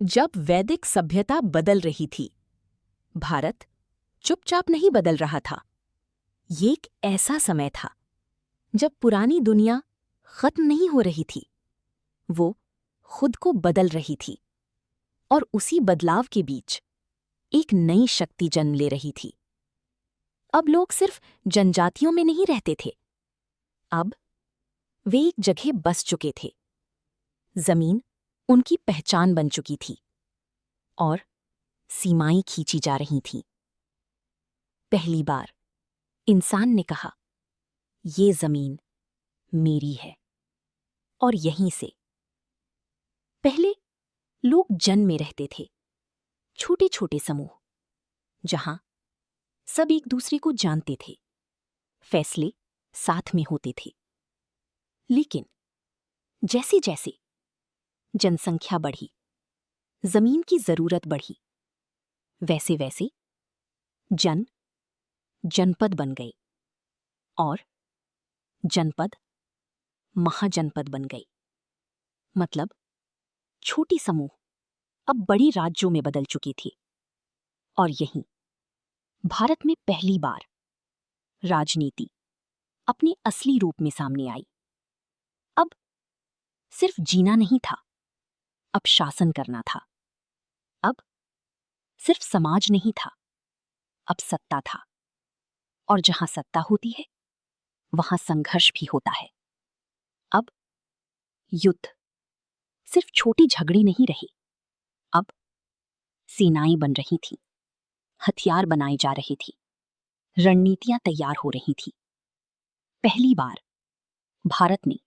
जब वैदिक सभ्यता बदल रही थी, भारत चुपचाप नहीं बदल रहा था। ये एक ऐसा समय था जब पुरानी दुनिया खत्म नहीं हो रही थी, वो खुद को बदल रही थी। और उसी बदलाव के बीच एक नई शक्ति जन्म ले रही थी। अब लोग सिर्फ जनजातियों में नहीं रहते थे, अब वे एक जगह बस चुके थे। जमीन उनकी पहचान बन चुकी थी और सीमाएं खींची जा रही थीं। पहली बार इंसान ने कहा, ये जमीन मेरी है। और यहीं से पहले लोग जन में रहते थे, छोटे छोटे समूह, जहां सब एक दूसरे को जानते थे, फैसले साथ में होते थे। लेकिन जैसे जैसे जनसंख्या बढ़ी, जमीन की जरूरत बढ़ी, वैसे वैसे जनपद बन गए और जनपद महाजनपद बन गई। मतलब छोटी समूह अब बड़ी राज्यों में बदल चुकी थी। और यहीं भारत में पहली बार राजनीति अपने असली रूप में सामने आई। अब सिर्फ जीना नहीं था, अब शासन करना था। अब सिर्फ समाज नहीं था, अब सत्ता था। और जहां सत्ता होती है, वहां संघर्ष भी होता है। अब युद्ध सिर्फ छोटी झगड़े नहीं रहे, अब सेनाएं बन रही थीं, हथियार बनाए जा रहे थे, रणनीतियां तैयार हो रही थी। पहली बार भारत ने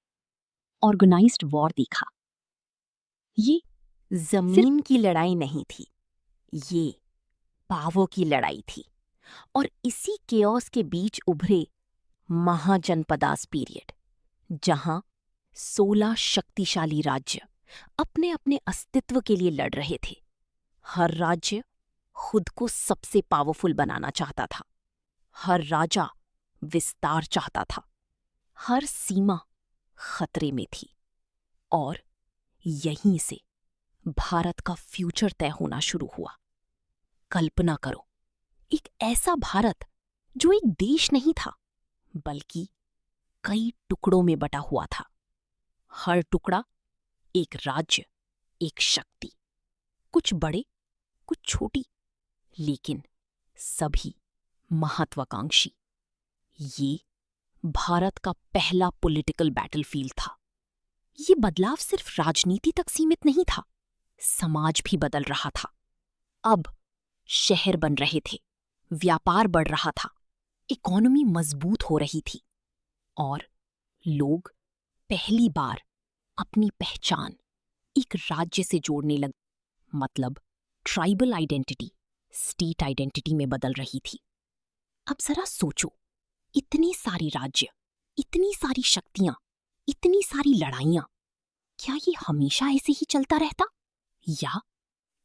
ऑर्गेनाइज्ड वॉर देखा। ये जमीन की लड़ाई नहीं थी, ये पावों की लड़ाई थी। और इसी केओस के बीच उभरे महाजनपदास पीरियड, जहां 16 शक्तिशाली राज्य अपने अपने अस्तित्व के लिए लड़ रहे थे। हर राज्य खुद को सबसे पावरफुल बनाना चाहता था, हर राजा विस्तार चाहता था, हर सीमा खतरे में थी। और यहीं से भारत का फ्यूचर तय होना शुरू हुआ। कल्पना करो, एक ऐसा भारत जो एक देश नहीं था, बल्कि कई टुकड़ों में बटा हुआ था। हर टुकड़ा एक राज्य, एक शक्ति, कुछ बड़े कुछ छोटी, लेकिन सभी महत्वाकांक्षी। ये भारत का पहला पॉलिटिकल बैटलफील्ड था। ये बदलाव सिर्फ राजनीति तक सीमित नहीं था, समाज भी बदल रहा था। अब शहर बन रहे थे, व्यापार बढ़ रहा था, इकोनॉमी मजबूत हो रही थी और लोग पहली बार अपनी पहचान एक राज्य से जोड़ने लगे। मतलब ट्राइबल आइडेंटिटी स्टेट आइडेंटिटी में बदल रही थी। अब जरा सोचो, इतने सारे राज्य, इतनी सारी शक्तियां, इतनी सारी लड़ाइयां, क्या ये हमेशा ऐसे ही चलता रहता, या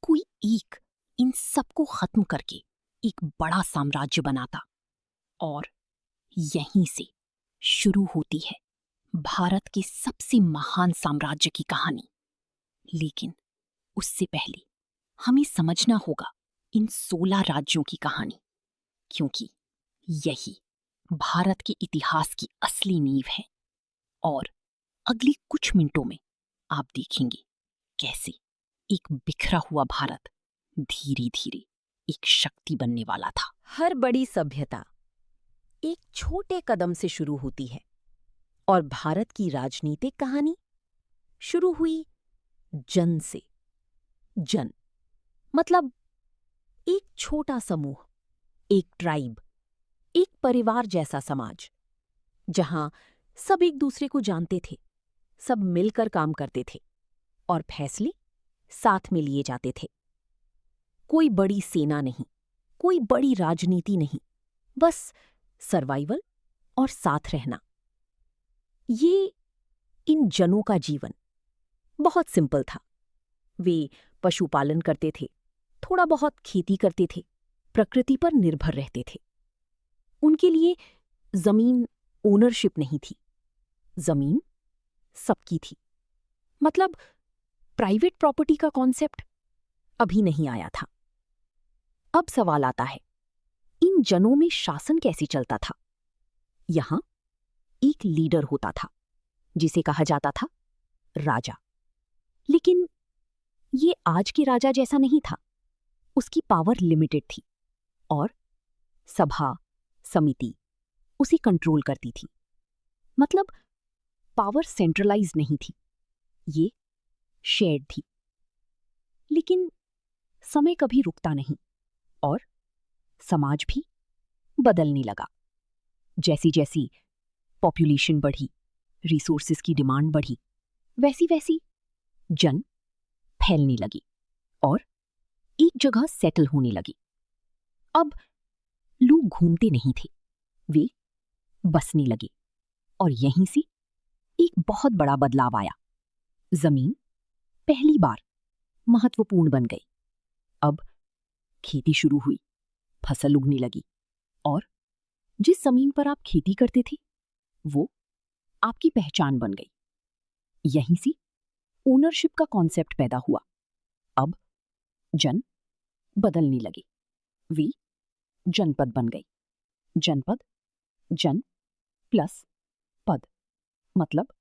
कोई एक इन सबको खत्म करके एक बड़ा साम्राज्य बनाता? और यहीं से शुरू होती है भारत के सबसे महान साम्राज्य की कहानी। लेकिन उससे पहले हमें समझना होगा इन 16 राज्यों की कहानी, क्योंकि यही भारत के इतिहास की असली नींव है। और अगले कुछ मिनटों में आप देखेंगे कैसे एक बिखरा हुआ भारत धीरे धीरे एक शक्ति बनने वाला था। हर बड़ी सभ्यता एक छोटे कदम से शुरू होती है, और भारत की राजनीतिक कहानी शुरू हुई जन से। जन मतलब एक छोटा समूह, एक ट्राइब, एक परिवार जैसा समाज, जहां सब एक दूसरे को जानते थे, सब मिलकर काम करते थे और फैसले साथ में लिए जाते थे। कोई बड़ी सेना नहीं, कोई बड़ी राजनीति नहीं, बस सर्वाइवल और साथ रहना। ये इन जनों का जीवन बहुत सिंपल था। वे पशुपालन करते थे, थोड़ा बहुत खेती करते थे, प्रकृति पर निर्भर रहते थे। उनके लिए जमीन ओनरशिप नहीं थी, जमीन सबकी थी। मतलब प्राइवेट प्रॉपर्टी का कॉन्सेप्ट अभी नहीं आया था। अब सवाल आता है, इन जनों में शासन कैसे चलता था? यहां एक लीडर होता था जिसे कहा जाता था राजा। लेकिन ये आज के राजा जैसा नहीं था। उसकी पावर लिमिटेड थी और सभा, समिति उसे कंट्रोल करती थी। मतलब पावर सेंट्रलाइज नहीं थी, ये शेयर्ड थी। लेकिन समय कभी रुकता नहीं और समाज भी बदलने लगा। जैसी जैसी पॉपुलेशन बढ़ी, रिसोर्सेज की डिमांड बढ़ी, वैसी वैसी जन फैलने लगी और एक जगह सेटल होने लगी। अब लोग घूमते नहीं थे, वे बसने लगे और यहीं से एक बहुत बड़ा बदलाव आया। जमीन पहली बार महत्वपूर्ण बन गई। अब खेती शुरू हुई, फसल उगने लगी और जिस जमीन पर आप खेती करते थे वो आपकी पहचान बन गई। यहीं से ओनरशिप का कॉन्सेप्ट पैदा हुआ। अब जन बदलने लगे, वे जनपद बन गई। जनपद, जन प्लस पद, मतलब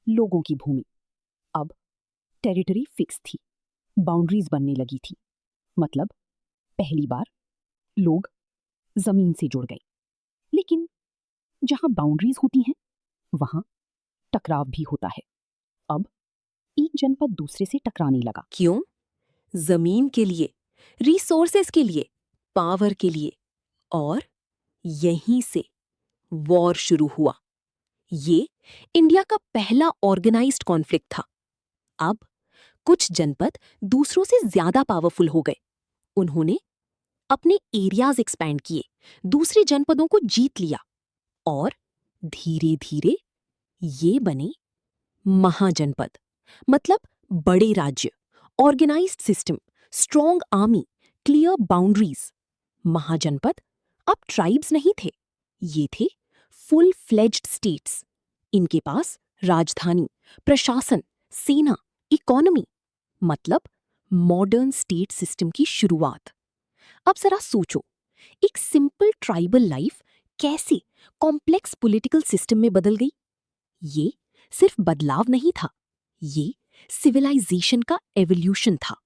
लोगों की भूमि। अब टेरिटरी फिक्स थी, बाउंड्रीज बनने लगी थी। मतलब पहली बार लोग जमीन से जुड़ गए। लेकिन जहां बाउंड्रीज होती हैं वहां टकराव भी होता है। अब एक जनपद दूसरे से टकराने लगा। क्यों? जमीन के लिए, रिसोर्सेस के लिए, पावर के लिए। और यहीं से वॉर शुरू हुआ। ये इंडिया का पहला ऑर्गेनाइज्ड कॉन्फ्लिक्ट था। अब कुछ जनपद दूसरों से ज्यादा पावरफुल हो गए। उन्होंने अपने एरियाज एक्सपैंड किए, दूसरे जनपदों को जीत लिया और धीरे धीरे ये बने महाजनपद। मतलब बड़े राज्य, organised system, strong army, clear boundaries. महाजनपद अब ट्राइब्स नहीं थे, ये थे फुल फ्लेज्ड स्टेट्स। इनके पास राजधानी, प्रशासन, सेना, इकोनॉमी, मतलब मॉडर्न स्टेट सिस्टम की शुरुआत। अब जरा सोचो, एक सिंपल ट्राइबल लाइफ कैसे कॉम्प्लेक्स पॉलिटिकल सिस्टम में बदल गई। ये सिर्फ बदलाव नहीं था, ये सिविलाइजेशन का एवोल्यूशन था।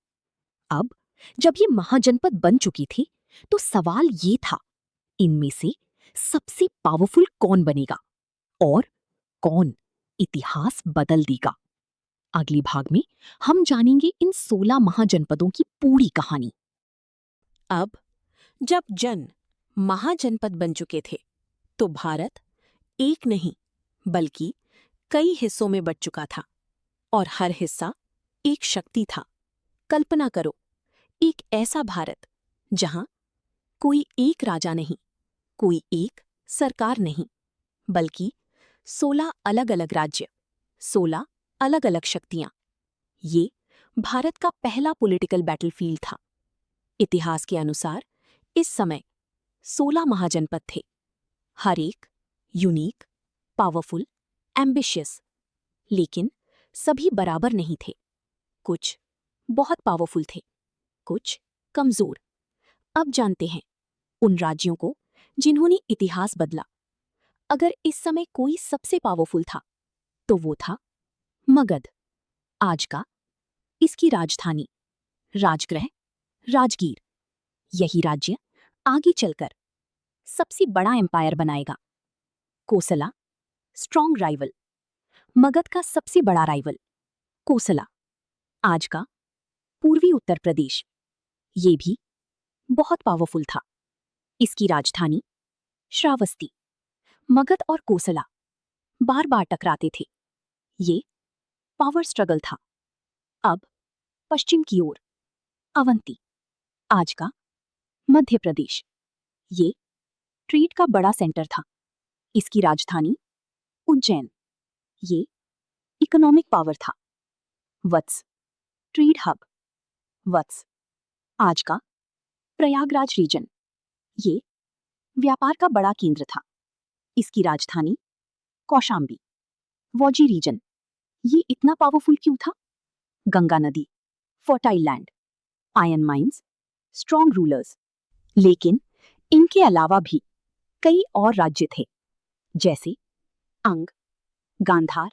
अब जब ये महाजनपद बन चुकी थी तो सवाल ये था, इनमें से सबसे पावरफुल कौन बनेगा और कौन इतिहास बदल देगा। अगले भाग में हम जानेंगे इन 16 महाजनपदों की पूरी कहानी। अब जब जन महाजनपद बन चुके थे तो भारत एक नहीं बल्कि कई हिस्सों में बंट चुका था और हर हिस्सा एक शक्ति था। कल्पना करो, एक ऐसा भारत जहां कोई एक राजा नहीं, कोई एक सरकार नहीं, बल्कि 16 अलग अलग राज्य, 16 अलग अलग शक्तियां। ये भारत का पहला पॉलिटिकल बैटलफील्ड था। इतिहास के अनुसार इस समय 16 महाजनपद थे, हर एक यूनिक, पावरफुल, एम्बिशियस। लेकिन सभी बराबर नहीं थे। कुछ बहुत पावरफुल थे, कुछ कमजोर। अब जानते हैं उन राज्यों को जिन्होंने इतिहास बदला। अगर इस समय कोई सबसे पावरफुल था तो वो था मगध। आज का इसकी राजधानी, राजगृह, राजगीर। यही राज्य आगे चलकर सबसे बड़ा एम्पायर बनाएगा। कोसला, स्ट्रॉन्ग राइवल। मगध का सबसे बड़ा राइवल कोसला, आज का पूर्वी उत्तर प्रदेश, ये भी बहुत पावरफुल था। इसकी राजधानी श्रावस्ती। मगध और कोसला बार बार टकराते थे, ये पावर स्ट्रगल था। अब पश्चिम की ओर अवंती, आज का मध्य प्रदेश, ये ट्रेड का बड़ा सेंटर था। इसकी राजधानी उज्जैन, ये इकोनॉमिक पावर था। वत्स, ट्रेड हब। वत्स, आज का प्रयागराज रीजन, ये व्यापार का बड़ा केंद्र था। इसकी राजधानी कौशाम्बी। वॉजी रीजन, ये इतना पावरफुल क्यों था? गंगा नदी, fertile land. Iron mines, strong rulers. लेकिन इनके अलावा भी कई और राज्य थे, जैसे अंग, गांधार,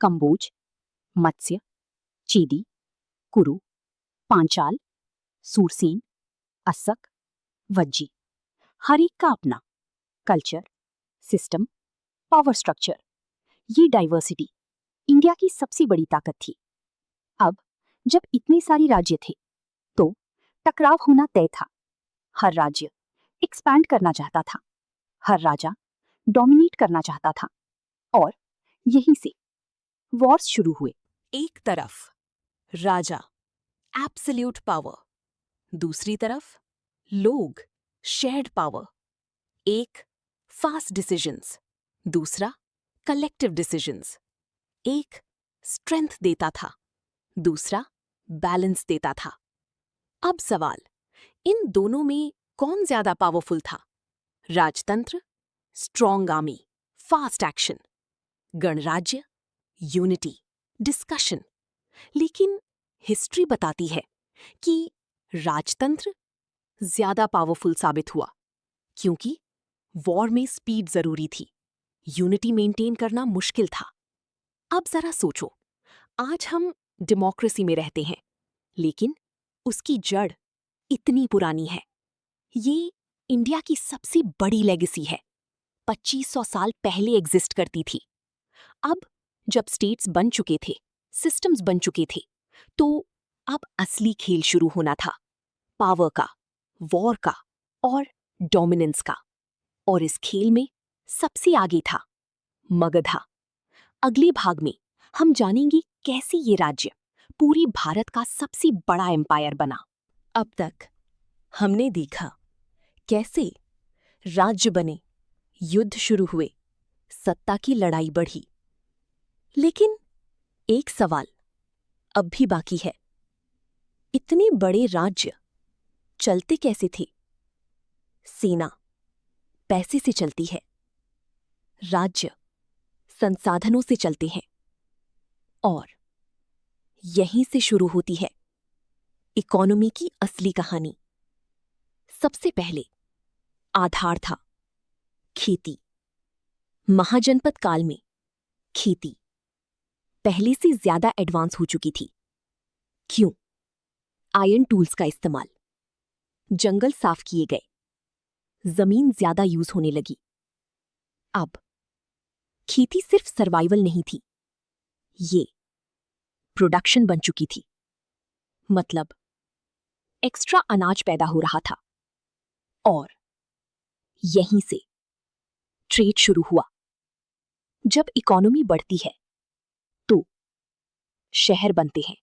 कंबोज, मत्स्य, चीदी, कुरु, पांचाल, सूरसेन, अस्सक, वज्जी। हर एक का अपना कल्चर, सिस्टम, पावर स्ट्रक्चर। ये डाइवर्सिटी इंडिया की सबसे बड़ी ताकत थी। अब जब इतने सारे राज्य थे तो टकराव होना तय था। हर राज्य एक्सपैंड करना चाहता था, हर राजा डोमिनेट करना चाहता था, और यहीं से वॉर्स शुरू हुए। एक तरफ राजा, एब्सोल्यूट पावर, दूसरी तरफ लोग, शेयर्ड पावर। एक फास्ट डिसीजंस, दूसरा कलेक्टिव डिसीजंस। एक स्ट्रेंथ देता था, दूसरा बैलेंस देता था। अब सवाल, इन दोनों में कौन ज्यादा पावरफुल था? राजतंत्र, स्ट्रॉन्ग आर्मी, फास्ट एक्शन। गणराज्य, यूनिटी, डिस्कशन। लेकिन हिस्ट्री बताती है कि राजतंत्र ज्यादा पावरफुल साबित हुआ, क्योंकि वॉर में स्पीड जरूरी थी, यूनिटी मेंटेन करना मुश्किल था। अब जरा सोचो, आज हम डेमोक्रेसी में रहते हैं, लेकिन उसकी जड़ इतनी पुरानी है। ये इंडिया की सबसे बड़ी लेगेसी है, 2500 साल पहले एग्जिस्ट करती थी। अब जब स्टेट्स बन चुके थे, सिस्टम्स बन चुके थे, तो अब असली खेल शुरू होना था, पावर का, वॉर का और डोमिनेंस का। और इस खेल में सबसे आगे था मगधा। अगले भाग में हम जानेंगे कैसे ये राज्य पूरी भारत का सबसे बड़ा एम्पायर बना। अब तक हमने देखा कैसे राज्य बने, युद्ध शुरू हुए, सत्ता की लड़ाई बढ़ी। लेकिन एक सवाल अब भी बाकी है, इतने बड़े राज्य चलते कैसे थे? सेना पैसे से चलती है, राज्य संसाधनों से चलते हैं, और यहीं से शुरू होती है इकोनॉमी की असली कहानी। सबसे पहले आधार था खेती। महाजनपद काल में खेती पहले से ज्यादा एडवांस हो चुकी थी। क्यों? आयरन टूल्स का इस्तेमाल, जंगल साफ किए गए, जमीन ज्यादा यूज होने लगी। अब खेती सिर्फ सर्वाइवल नहीं थी, ये प्रोडक्शन बन चुकी थी। मतलब एक्स्ट्रा अनाज पैदा हो रहा था, और यहीं से ट्रेड शुरू हुआ। जब इकोनॉमी बढ़ती है तो शहर बनते हैं।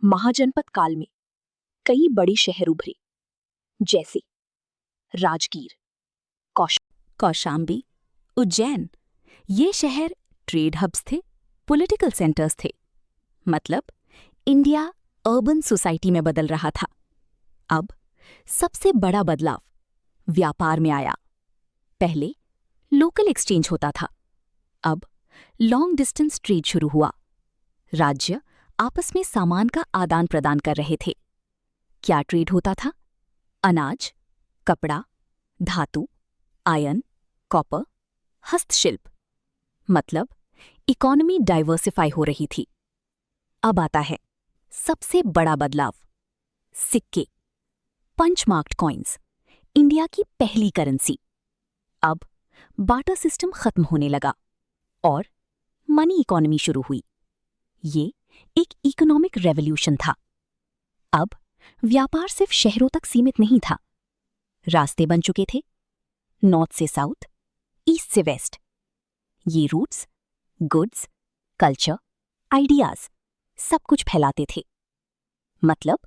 महाजनपद काल में कई बड़े शहर उभरे, जैसे राजगीर, कौशाम्बी, उज्जैन। ये शहर ट्रेड हब्स थे, पॉलिटिकल सेंटर्स थे। मतलब इंडिया अर्बन सोसाइटी में बदल रहा था। अब सबसे बड़ा बदलाव व्यापार में आया। पहले लोकल एक्सचेंज होता था, अब लॉन्ग डिस्टेंस ट्रेड शुरू हुआ। राज्य आपस में सामान का आदान प्रदान कर रहे थे। क्या ट्रेड होता था? अनाज, कपड़ा, धातु, आयरन, कॉपर, हस्तशिल्प। मतलब इकोनॉमी डाइवर्सिफाई हो रही थी। अब आता है सबसे बड़ा बदलाव, सिक्के, पंच मार्क्ड कॉइन्स, इंडिया की पहली करेंसी। अब बार्टर सिस्टम खत्म होने लगा और मनी इकोनॉमी शुरू हुई। ये एक इकोनॉमिक रेवोल्यूशन था। अब व्यापार सिर्फ शहरों तक सीमित नहीं था, रास्ते बन चुके थे, नॉर्थ से साउथ, ईस्ट से वेस्ट। ये रूट्स गुड्स, कल्चर, आइडियाज सब कुछ फैलाते थे। मतलब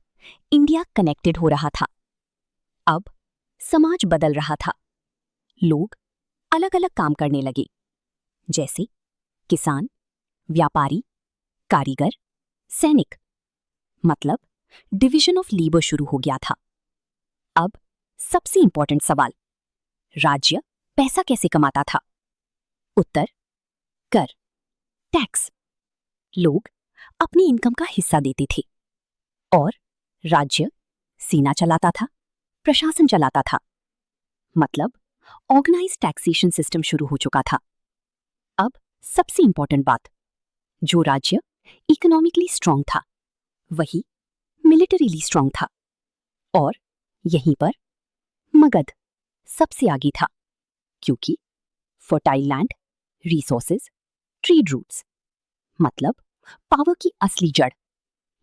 इंडिया कनेक्टेड हो रहा था। अब समाज बदल रहा था। लोग अलग अलग काम करने लगे, जैसे किसान, व्यापारी, कारीगर, सैनिक। मतलब डिवीजन ऑफ लेबर शुरू हो गया था। अब सबसे इंपॉर्टेंट सवाल, राज्य पैसा कैसे कमाता था? उत्तर, कर, टैक्स। लोग अपनी इनकम का हिस्सा देते थे और राज्य सेना चलाता था, प्रशासन चलाता था, मतलब ऑर्गेनाइज्ड टैक्सेशन सिस्टम शुरू हो चुका था। अब सबसे इंपॉर्टेंट बात, जो राज्य इकोनॉमिकली स्ट्रांग था वही मिलिटरीली स्ट्रांग था, और यहीं पर मगध सबसे आगे था, क्योंकि fertile land, resources, trade routes, मतलब पावर की असली जड़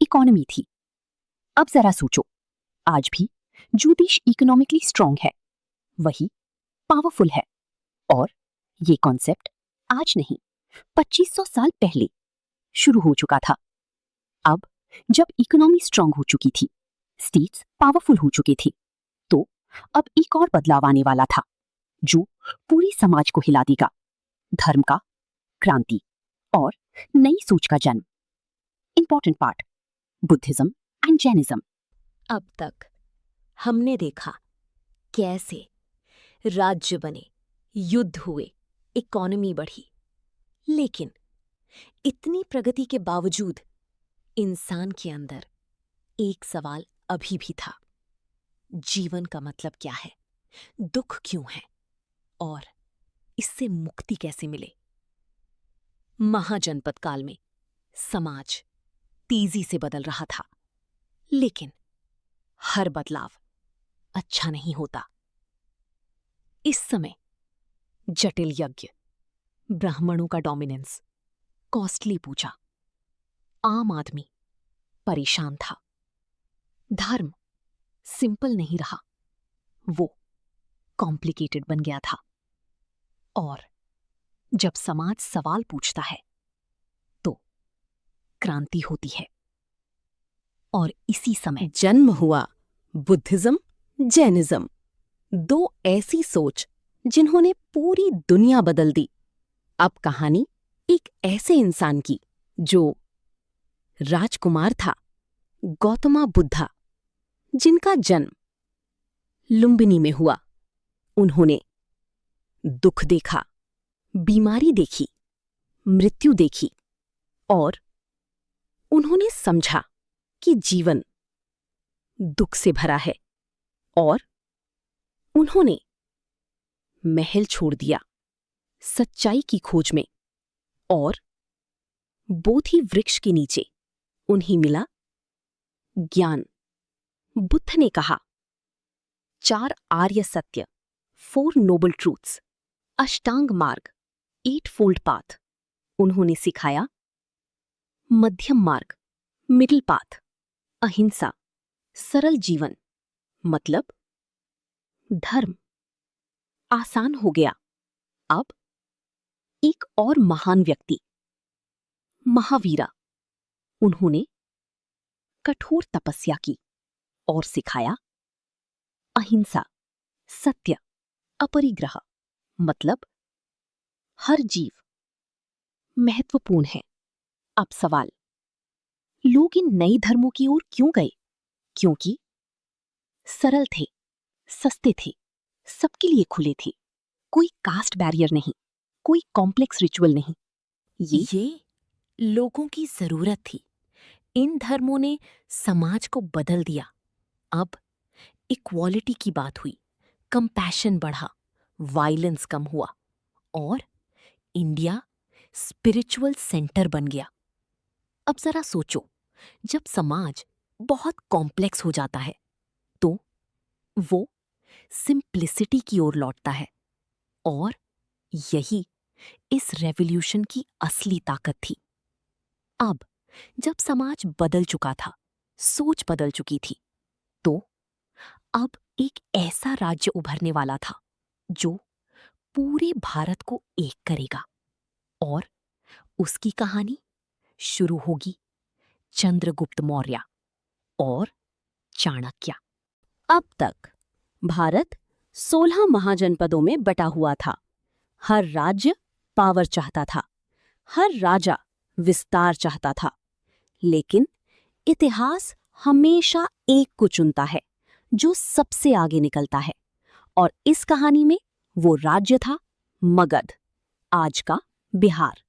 इकोनॉमी थी। अब जरा सोचो, आज भी जो देश इकोनॉमिकली स्ट्रांग है वही पावरफुल है, और ये कॉन्सेप्ट आज नहीं 2500 साल पहले शुरू हो चुका था। अब जब इकोनॉमी स्ट्रांग हो चुकी थी, स्टेट्स पावरफुल हो चुके थे, तो अब एक और बदलाव आने वाला था जो पूरी समाज को हिला देगा। धर्म का क्रांति और नई सोच का जन्म। Important part, Buddhism and Jainism. अब तक हमने देखा कैसे राज्य बने, युद्ध हुए, इकोनॉमी बढ़ी, लेकिन इतनी प्रगति के बावजूद इंसान के अंदर एक सवाल अभी भी था। जीवन का मतलब क्या है, दुख क्यों है, और इससे मुक्ति कैसे मिले? महाजनपद काल में समाज तेजी से बदल रहा था, लेकिन हर बदलाव अच्छा नहीं होता। इस समय जटिल यज्ञ, ब्राह्मणों का डोमिनेंस, कॉस्टली पूजा, आम आदमी परेशान था। धर्म सिंपल नहीं रहा, वो कॉम्प्लिकेटेड बन गया था। और जब समाज सवाल पूछता है तो क्रांति होती है, और इसी समय जन्म हुआ बुद्धिज्म, जैनिज्म, दो ऐसी सोच जिन्होंने पूरी दुनिया बदल दी। अब कहानी एक ऐसे इंसान की जो राजकुमार था, गौतम बुद्धा, जिनका जन्म लुम्बिनी में हुआ। उन्होंने दुख देखा, बीमारी देखी, मृत्यु देखी, और उन्होंने समझा कि जीवन दुख से भरा है, और उन्होंने महल छोड़ दिया सच्चाई की खोज में, और बोधि वृक्ष के नीचे उन्हें मिला ज्ञान। बुद्ध ने कहा, 4 आर्य सत्य, 4 नोबल ट्रूथ्स, अष्टांग मार्ग, 8 फोल्ड पाथ। उन्होंने सिखाया मध्यम मार्ग, मिडिल पाथ, अहिंसा, सरल जीवन, मतलब धर्म आसान हो गया। अब एक और महान व्यक्ति, महावीरा, उन्होंने कठोर तपस्या की और सिखाया अहिंसा, सत्य, अपरिग्रह, मतलब हर जीव महत्वपूर्ण है। अब सवाल, लोग इन नए धर्मों की ओर क्यों गए? क्योंकि सरल थे, सस्ते थे, सबके लिए खुले थे, कोई कास्ट बैरियर नहीं, कोई कॉम्प्लेक्स रिचुअल नहीं। ये लोगों की जरूरत थी। इन धर्मों ने समाज को बदल दिया। अब इक्वालिटी की बात हुई, कंपैशन बढ़ा, वायलेंस कम हुआ, और इंडिया स्पिरिचुअल सेंटर बन गया। अब जरा सोचो, जब समाज बहुत कॉम्प्लेक्स हो जाता है तो वो सिंप्लिसिटी की ओर लौटता है, और यही इस रेवोल्यूशन की असली ताकत थी। अब जब समाज बदल चुका था, सोच बदल चुकी थी, तो अब एक ऐसा राज्य उभरने वाला था जो पूरे भारत को एक करेगा, और उसकी कहानी शुरू होगी चंद्रगुप्त मौर्य और चाणक्य। अब तक भारत 16 महाजनपदों में बटा हुआ था। हर राज्य पावर चाहता था, हर राजा विस्तार चाहता था, लेकिन इतिहास हमेशा एक को चुनता है जो सबसे आगे निकलता है, और इस कहानी में वो राज्य था मगध, आज का बिहार।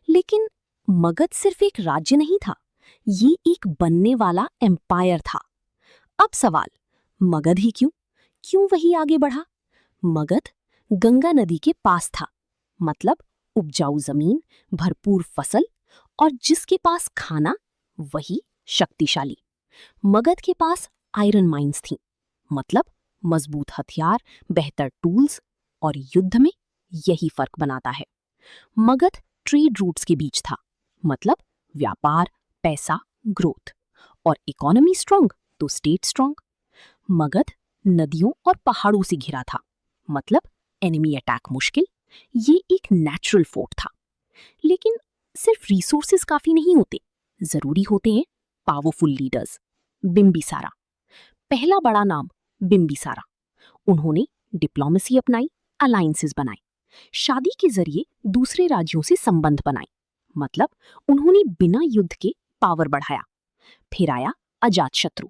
लेकिन मगध सिर्फ एक राज्य नहीं था, ये एक बनने वाला एम्पायर था। अब सवाल, मगध ही क्यों? क्यों वही आगे बढ़ा? मगध गंगा नदी के पास था, मतलब उपजाऊ जमीन, भरपूर फसल और जिसके पास खाना वही शक्तिशाली। मगध के पास आयरन माइंस थीं, मतलब मजबूत हथियार, बेहतर टूल्स और युद्ध में यही फर्क बनाता है। मगध ट्रेड रूट्स के बीच था, मतलब व्यापार, पैसा, ग्रोथ और इकोनॉमी स्ट्रांग तो स्टेट स्ट्रांग। मगध नदियों और पहाड़ों से घिरा था, मतलब एनिमी अटैक मुश्किल। ये एक नेचुरल फोर्ट था। लेकिन सिर्फ रिसोर्सेज काफी नहीं होते, जरूरी होते हैं पावरफुल लीडर्स। बिम्बिसारा, पहला बड़ा नाम बिम्बिसारा। उन्होंने डिप्लोमेसी अपनाई, अलायंसेस बनाए, शादी के जरिए दूसरे राज्यों से संबंध बनाए, मतलब उन्होंने बिना युद्ध के पावर बढ़ाया। फिर आया अजातशत्रु।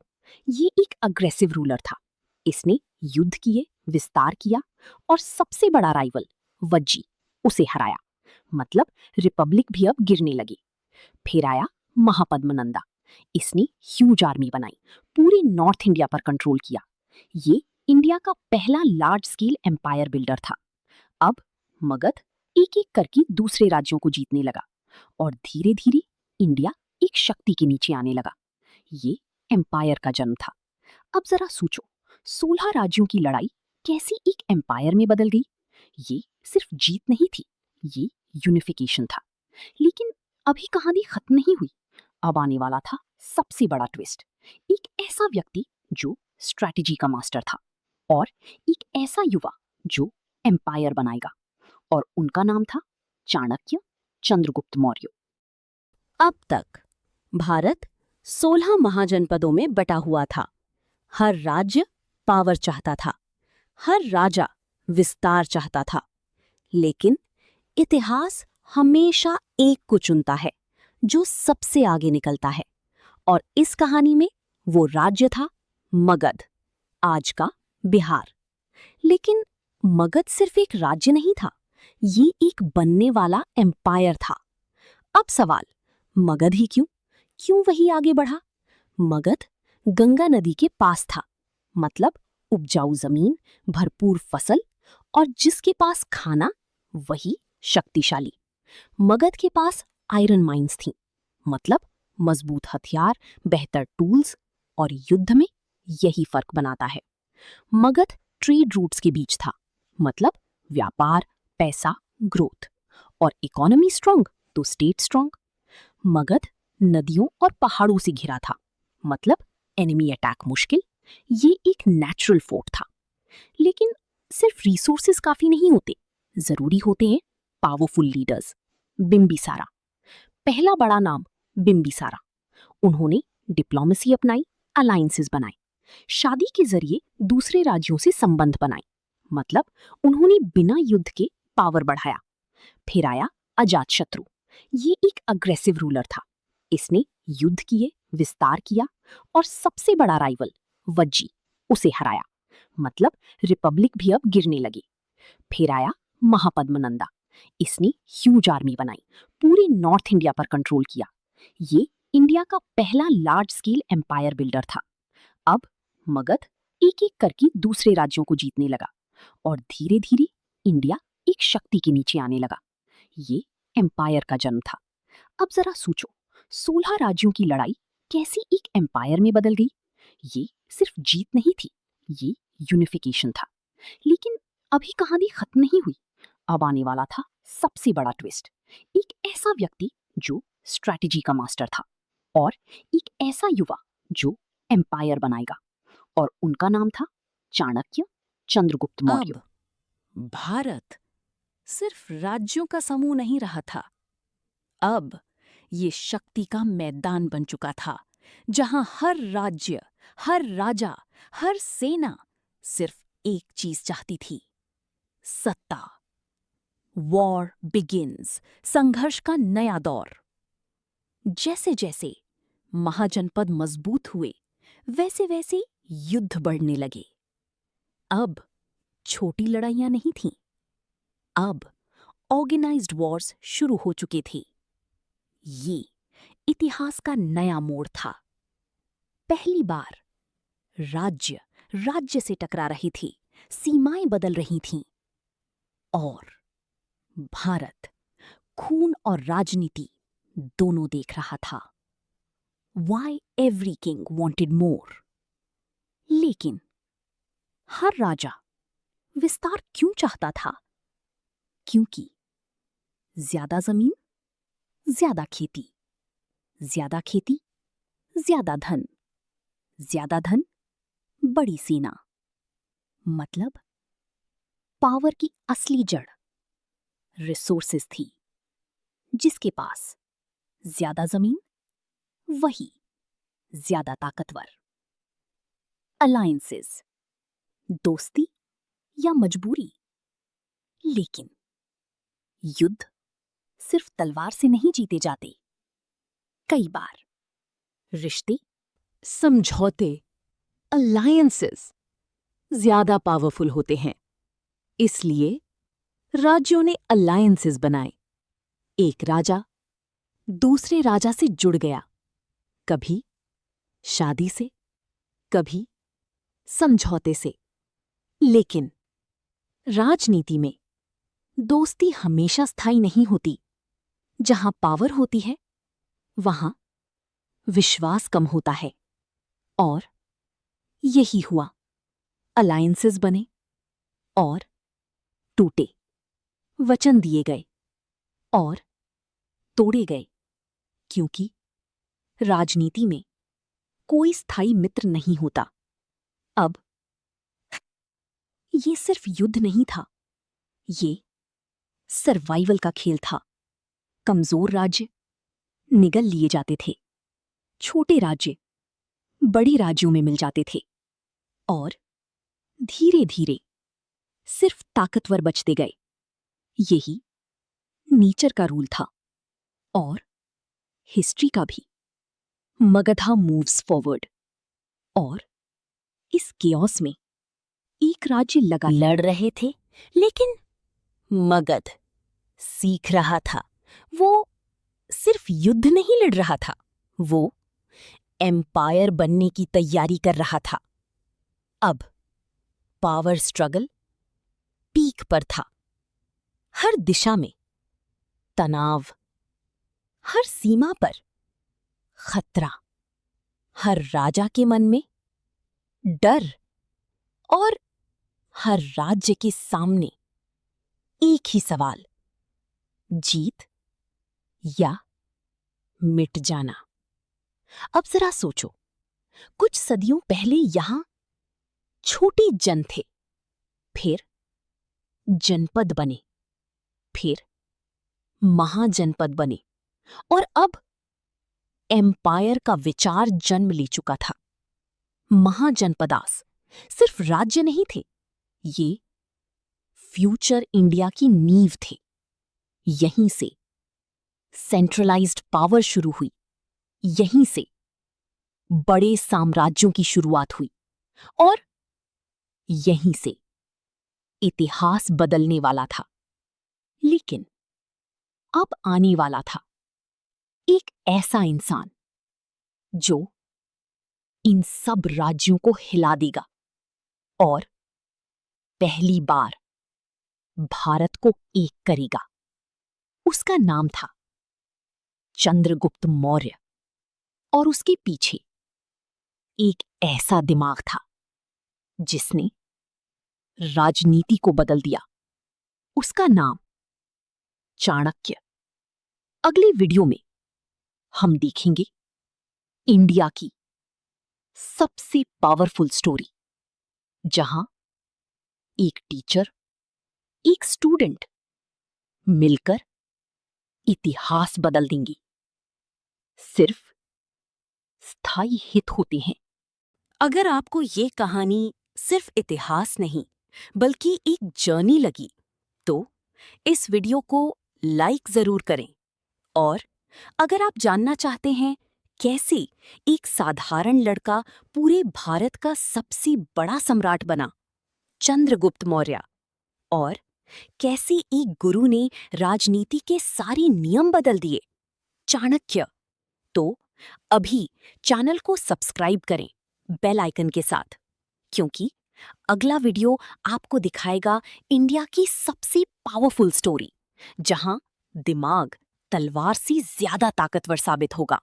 ये एक अग्रेसिव रूलर था। इसने युद्ध किए, विस्तार किया और सबसे बड़ा राइवल वज्जी उसे हराया, मतलब रिपब्लिक भी अब गिरने लगी। फिर आया महापद्मनंदा। इसने ह्यूज आर्मी बनाई, पूरे नॉर्थ इंडिया पर कंट्रोल किया। ये इंडिया का पहला लार्ज स्केल एम्पायर बिल्डर था। अब मगध एक एक करके दूसरे राज्यों को जीतने लगा और धीरे धीरे इंडिया एक शक्ति के नीचे आने लगा। ये एम्पायर का जन्म था। अब जरा सोचो, 16 राज्यों की लड़ाई कैसे एक एम्पायर में बदल गई? ये सिर्फ जीत नहीं थी, ये यूनिफिकेशन था। लेकिन अभी कहानी खत्म नहीं हुई। अब आने वाला था सबसे बड़ा ट्विस्ट। एक ऐसा व्यक्ति जो स्ट्रैटेजी का मास्टर था और एक ऐसा युवा जो एम्पायर बनाएगा, और उनका नाम था चाणक्य चंद्रगुप्त मौर्य। अब तक भारत 16 महाजनपदों में बटा हुआ था। हर राज्य पावर चाहता था, हर राजा विस्तार चाहता था। लेकिन इतिहास हमेशा एक को चुनता है जो सबसे आगे निकलता है, और इस कहानी में वो राज्य था मगध, आज का बिहार। लेकिन मगध सिर्फ एक राज्य नहीं था, ये एक बनने वाला एम्पायर था। अब सवाल, मगध ही क्यों? क्यों वही आगे बढ़ा? मगध गंगा नदी के पास था, मतलब उपजाऊ जमीन, भरपूर फसल और जिसके पास खाना वही शक्तिशाली। मगध के पास आयरन माइंस थीं, मतलब मजबूत हथियार, बेहतर टूल्स और युद्ध में यही फर्क बनाता है। मगध ट्रेड रूट्स के बीच था, मतलब व्यापार, पैसा, ग्रोथ और इकोनॉमी स्ट्रांग तो स्टेट स्ट्रांग। मगध नदियों और पहाड़ों से घिरा था, मतलब एनिमी अटैक मुश्किल। ये एक नेचुरल फोर्ट था। लेकिन सिर्फ रिसोर्सेज काफी नहीं होते, जरूरी होते हैं पावरफुल लीडर्स। बिम्बिसारा, पहला बड़ा नाम बिम्बिसारा। उन्होंने डिप्लोमेसी अपनाई, अलायंसेस बनाए, शादी के जरिए दूसरे राज्यों से संबंध बनाए, मतलब उन्होंने बिना युद्ध के पावर बढ़ाया। फिर आया अजातशत्रु। ये एक अग्रेसिव रूलर था। इसने युद्ध किए, विस्तार किया और सबसे बड़ा राइवल वज्जी उसे हराया, मतलब रिपब्लिक भी अब गिरने लगी। फिर आया महापद्मनंदा। इसने ह्यूज आर्मी बनाई, पूरे नॉर्थ इंडिया पर कंट्रोल किया। ये इंडिया का पहला लार्ज स्केल एम्पायर बिल्डर था। अब मगध एक एक करके दूसरे राज्यों को जीतने लगा और धीरे धीरे इंडिया एक शक्ति के नीचे आने लगा। ये एम्पायर का जन्म था। अब जरा सोचो, 16 राज्यों की लड़ाई कैसे एक एम्पायर में बदल गई? ये सिर्फ जीत नहीं थी, ये यूनिफिकेशन था। लेकिन अभी कहानी खत्म नहीं हुई। अब आने वाला था सबसे बड़ा ट्विस्ट। एक ऐसा व्यक्ति जो स्ट्रैटेजी का मास्टर था और एक ऐसा युवा जो एम्पायर बनाएगा, और उनका नाम था चाणक्य चंद्रगुप्त मौर्य। अब भारत सिर्फ राज्यों का समूह नहीं रहा था। अब ये शक्ति का मैदान बन चुका था, जहां हर राज्य, हर राजा, हर सेना सिर्फ एक चीज चाहती थी, सत्ता। वॉर बिगिंस, संघर्ष का नया दौर। जैसे जैसे महाजनपद मजबूत हुए, वैसे वैसे युद्ध बढ़ने लगे। अब छोटी लड़ाइयां नहीं थीं, अब ऑर्गेनाइज्ड वॉर्स शुरू हो चुके थे। ये इतिहास का नया मोड़ था। पहली बार राज्य राज्य से टकरा रही थी, सीमाएं बदल रही थीं। और भारत खून और राजनीति दोनों देख रहा था। Why every king wanted more? लेकिन हर राजा विस्तार क्यों चाहता था? क्योंकि ज्यादा जमीन, ज्यादा खेती, ज्यादा खेती, ज्यादा धन, ज्यादा धन, बड़ी सेना। मतलब पावर की असली जड़ रिसोर्सेज थी। जिसके पास ज्यादा जमीन, वही ज्यादा ताकतवर। अलायंसेस, दोस्ती या मजबूरी। लेकिन युद्ध सिर्फ तलवार से नहीं जीते जाते। कई बार रिश्ते, समझौते, अलायंसेस ज्यादा पावरफुल होते हैं। इसलिए राज्यों ने अलायंसेस बनाए। एक राजा दूसरे राजा से जुड़ गया, कभी शादी से, कभी समझौते से। लेकिन राजनीति में दोस्ती हमेशा स्थायी नहीं होती। जहां पावर होती है, वहां विश्वास कम होता है। और यही हुआ। अलायंसेस बने और टूटे। वचन दिए गए और तोड़े गए। क्योंकि राजनीति में कोई स्थायी मित्र नहीं होता। अब ये सिर्फ युद्ध नहीं था, ये सर्वाइवल का खेल था। कमजोर राज्य निगल लिए जाते थे, छोटे राज्य बड़े राज्यों में मिल जाते थे, और धीरे धीरे सिर्फ ताकतवर बचते गए। यही नेचर का रूल था, और हिस्ट्री का भी। मगधा मूव्स फॉरवर्ड, और इस केओस में एक राज्य लगा लड़ रहे थे, लेकिन मगध सीख रहा था। वो सिर्फ युद्ध नहीं लड़ रहा था, वो एम्पायर बनने की तैयारी कर रहा था। अब पावर स्ट्रगल पीक पर था। हर दिशा में तनाव, हर सीमा पर खतरा, हर राजा के मन में डर, और हर राज्य के सामने एक ही सवाल, जीत या मिट जाना। अब जरा सोचो, कुछ सदियों पहले यहां छोटे जन थे, फिर जनपद बने, फिर महाजनपद बने, और अब एम्पायर का विचार जन्म ले चुका था। महाजनपदास सिर्फ राज्य नहीं थे, ये फ्यूचर इंडिया की नींव थे। यहीं से सेंट्रलाइज्ड पावर शुरू हुई, यहीं से बड़े साम्राज्यों की शुरुआत हुई, और यहीं से इतिहास बदलने वाला था। लेकिन अब आने वाला था एक ऐसा इंसान जो इन सब राज्यों को हिला देगा और पहली बार भारत को एक करेगा। उसका नाम था चंद्रगुप्त मौर्य, और उसके पीछे एक ऐसा दिमाग था जिसने राजनीति को बदल दिया। उसका नाम चाणक्य। अगले वीडियो में हम देखेंगे इंडिया की सबसे पावरफुल स्टोरी, जहां एक टीचर, एक स्टूडेंट मिलकर इतिहास बदल देंगी। सिर्फ स्थायी हित होते हैं। अगर आपको ये कहानी सिर्फ इतिहास नहीं बल्कि एक जर्नी लगी, तो इस वीडियो को लाइक जरूर करें। और अगर आप जानना चाहते हैं कैसे एक साधारण लड़का पूरे भारत का सबसे बड़ा सम्राट बना, चंद्रगुप्त मौर्य, और कैसे एक गुरु ने राजनीति के सारे नियम बदल दिए, चाणक्य, तो अभी चैनल को सब्सक्राइब करें, बेल आइकन के साथ, क्योंकि अगला वीडियो आपको दिखाएगा इंडिया की सबसे पावरफुल स्टोरी, जहां दिमाग तलवार से ज्यादा ताकतवर साबित होगा।